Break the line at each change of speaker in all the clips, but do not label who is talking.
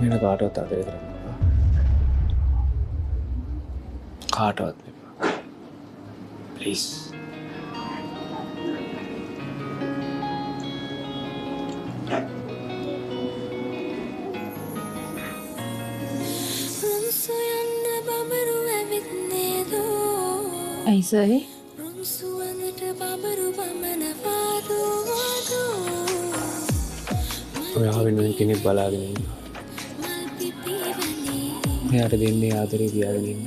වෙන කාටවත් ආදරය කරන්න එපා. කාටවත් එපා. ප්ලීස්.
Aisai,
ඔයා වෙනුවෙන් කෙනෙක් බලාගෙන ඉන්නවා. එයාට දෙන්නේ ආදරේ තියාගෙන ඉන්න.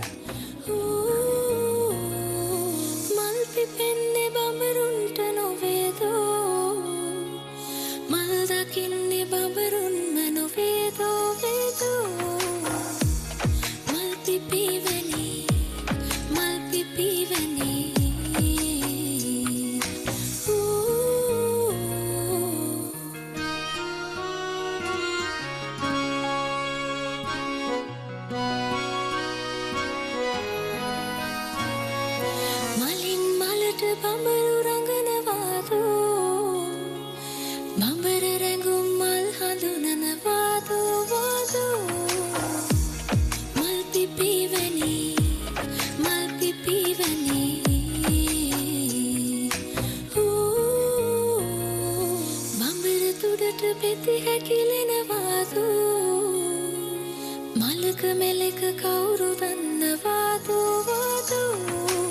මලක මෙලක කවුරු දන්නවාදෝ වාදෝ